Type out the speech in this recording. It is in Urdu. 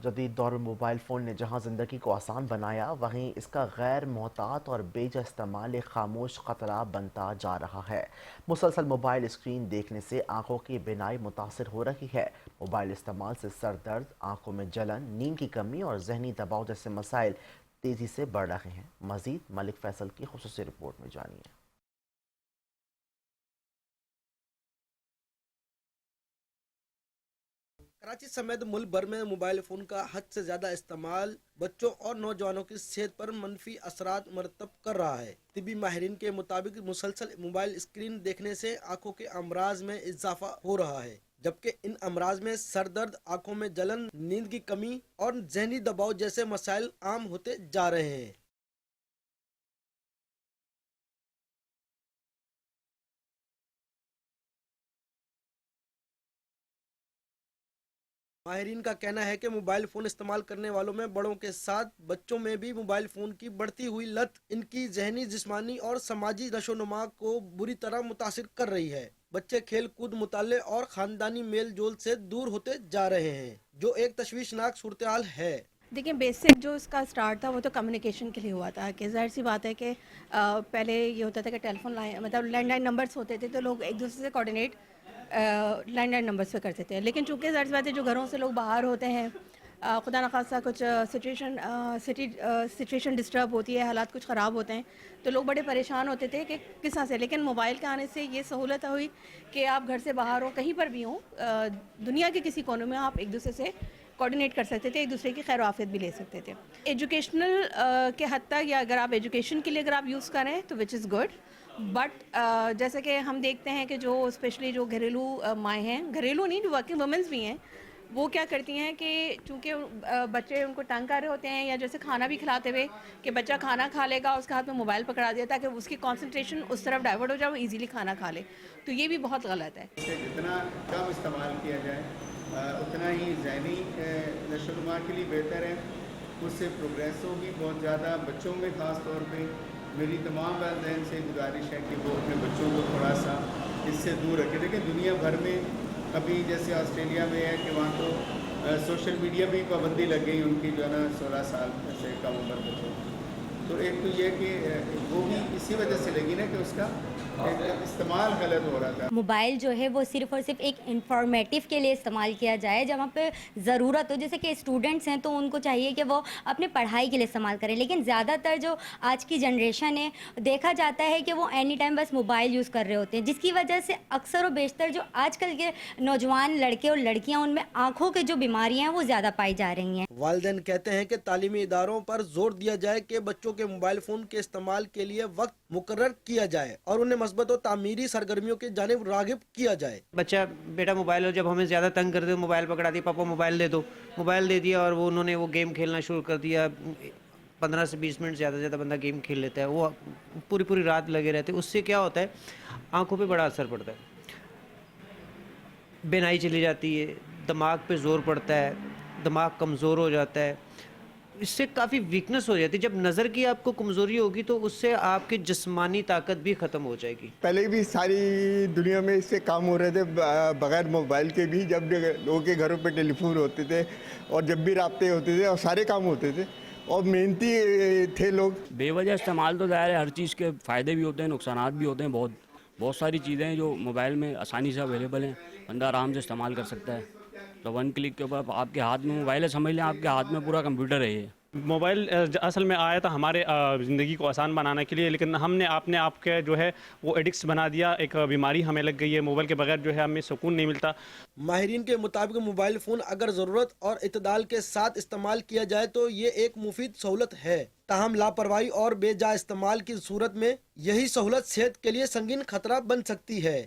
جدید دور میں موبائل فون نے جہاں زندگی کو آسان بنایا، وہیں اس کا غیر محتاط اور بیجا استعمال ایک خاموش خطرہ بنتا جا رہا ہے۔ مسلسل موبائل اسکرین دیکھنے سے آنکھوں کی بینائی متاثر ہو رہی ہے۔ موبائل استعمال سے سر درد، آنکھوں میں جلن، نیند کی کمی اور ذہنی دباؤ جیسے مسائل تیزی سے بڑھ رہے ہیں۔ مزید ملک فیصل کی خصوصی رپورٹ میں جانیے۔ کراچی سمیت ملک بھر میں موبائل فون کا حد سے زیادہ استعمال بچوں اور نوجوانوں کی صحت پر منفی اثرات مرتب کر رہا ہے۔ طبی ماہرین کے مطابق مسلسل موبائل اسکرین دیکھنے سے آنکھوں کے امراض میں اضافہ ہو رہا ہے، جبکہ ان امراض میں سر درد، آنکھوں میں جلن، نیند کی کمی اور ذہنی دباؤ جیسے مسائل عام ہوتے جا رہے ہیں۔ ماہرین کا کہنا ہے کہ موبائل فون استعمال کرنے والوں میں بڑوں کے ساتھ بچوں میں بھی موبائل فون کی بڑھتی ہوئی لت ان کی ذہنی، جسمانی اور سماجی نشو و نما کو بری طرح متاثر کر رہی ہے۔ بچے کھیل کود، مطالعے اور خاندانی میل جول سے دور ہوتے جا رہے ہیں، جو ایک تشویشناک صورتحال ہے۔ دیکھیں، بیسک جو اس کا سٹارٹ تھا وہ تو کمیونیکیشن کے لیے ہوا تھا کہ ظاہر سی بات ہے کہ پہلے یہ ہوتا تھا کہ ٹیلی فون لائن مطلب لینڈ لائن نمبرس ہوتے تھے تو لوگ ایک دوسرے سے کوآرڈینیٹ لینڈ لائن نمبرس پہ کرتے تھے، لیکن چونکہ ظاہر سی بات ہے جو گھروں سے لوگ باہر ہوتے ہیں، خدا نخواستہ کچھ سچویشن ڈسٹرب ہوتی ہے، حالات کچھ خراب ہوتے ہیں تو لوگ بڑے پریشان ہوتے تھے کہ کس طرح سے، لیکن موبائل کے آنے سے یہ سہولت ہوئی کہ آپ گھر سے باہر ہوں، کہیں پر بھی ہوں، دنیا کے کسی کونے میں آپ ایک دوسرے سے کوآرڈینیٹ کر سکتے تھے، ایک دوسرے کی خیر و عافیت بھی لے سکتے تھے۔ ایجوکیشنل کے حد تک، یا اگر آپ ایجوکیشن کے لیے اگر آپ یوز کریں تو وچ از گڈ، بٹ جیسے کہ ہم دیکھتے ہیں کہ جو اسپیشلی جو گھریلو مائیں ہیں، گھریلو نہیں، جو ورکنگ وومنس بھی ہیں، وہ کیا کرتی ہیں کہ چونکہ بچے ان کو تنگ کر رہے ہوتے ہیں، یا جیسے کھانا بھی کھلاتے ہوئے کہ بچہ کھانا کھا لے گا، اس کے ہاتھ میں موبائل پکڑا دیا تاکہ اس کی کنسنٹریشن اس طرف ڈائیورٹ ہو جائے، وہ ایزیلی کھانا کھا لے، تو یہ بھی بہت غلط ہے۔ جتنا کم استعمال کیا جائے اتنا ہی ذہنی نشو و نما کے لیے بہتر ہے، اس سے پروگریس ہوگی بہت زیادہ۔ بچوں میں خاص طور پہ میری تمام والدین سے گزارش ہے کہ وہ اپنے بچوں کو تھوڑا سا اس سے دور رکھیں۔ دیکھیں دنیا بھر میں ابھی جیسے آسٹریلیا میں ہے کہ وہاں تو سوشل میڈیا بھی پابندی لگ گئی ان کی، جو ہے نا 16 سال سے کم عمر بچوں، تو ایک تو یہ کہ وہ بھی اسی وجہ سے لگی نا کہ اس کا استعمال غلط ہو رہا تھا۔ موبائل جو ہے وہ صرف اور صرف ایک انفارمیٹیو کے لیے استعمال کیا جائے، جہاں پہ ضرورت ہو، جیسے کہ اسٹوڈنٹس ہیں تو ان کو چاہیے کہ وہ اپنے پڑھائی کے لیے استعمال کریں، لیکن زیادہ تر جو آج کی جنریشن ہے دیکھا جاتا ہے کہ وہ اینی ٹائم بس موبائل یوز کر رہے ہوتے ہیں، جس کی وجہ سے اکثر و بیشتر جو آج کل کے نوجوان لڑکے اور لڑکیاں، ان میں آنکھوں کے جو بیماریاں ہیں وہ زیادہ پائی جا رہی ہیں۔ والدین کہتے ہیں کہ تعلیمی اداروں پر زور دیا جائے کہ بچوں کے موبائل فون کے استعمال کے لیے وقت مقرر کیا جائے اور انہیں مثبت و تعمیری سرگرمیوں کی جانب راغب کیا جائے۔ بچہ بیٹا موبائل ہو، جب ہمیں زیادہ تنگ کر دے موبائل پکڑا دی، پاپا موبائل دے دو، موبائل دے دیا اور وہ انہوں نے وہ گیم کھیلنا شروع کر دیا۔ 15 سے 20 منٹ زیادہ سے زیادہ بندہ گیم کھیل لیتا ہے، وہ پوری رات لگے رہتے ہیں۔ اس سے کیا ہوتا ہے، آنکھوں پہ بڑا اثر پڑتا ہے، بینائی چلی جاتی ہے، دماغ پہ زور پڑتا ہے، دماغ کمزور ہو جاتا ہے، اس سے کافی ویکنس ہو جاتی ہے۔ جب نظر کی آپ کو کمزوری ہوگی تو اس سے آپ کی جسمانی طاقت بھی ختم ہو جائے گی۔ پہلے بھی ساری دنیا میں اس سے کام ہو رہے تھے بغیر موبائل کے بھی، جب لوگوں کے گھروں پہ ٹیلی فون ہوتے تھے اور جب بھی رابطے ہوتے تھے اور سارے کام ہوتے تھے اور محنتی تھے لوگ۔ بے وجہ استعمال تو ظاہر ہے، ہر چیز کے فائدے بھی ہوتے ہیں، نقصانات بھی ہوتے ہیں، بہت ساری چیزیں ہیں جو موبائل میں آسانی سے اویلیبل ہیں، بندہ آرام سے استعمال کر سکتا ہے۔ تو 1 کلک کے اوپر آپ کے ہاتھ میں موبائل ہے، سمجھ لیں آپ کے ہاتھ میں پورا کمپیوٹر ہے۔ یہ موبائل اصل میں آیا تھا ہمارے زندگی کو آسان بنانے کے لیے، لیکن ہم نے اپنے آپ کے جو ہے وہ ایڈکٹس بنا دیا، ایک بیماری ہمیں لگ گئی ہے۔ موبائل کے بغیر جو ہے ہمیں سکون نہیں ملتا۔ ماہرین کے مطابق موبائل فون اگر ضرورت اور اعتدال کے ساتھ استعمال کیا جائے تو یہ ایک مفید سہولت ہے، تاہم لاپرواہی اور بے جا استعمال کی صورت میں یہی سہولت صحت کے لیے سنگین خطرہ بن سکتی ہے۔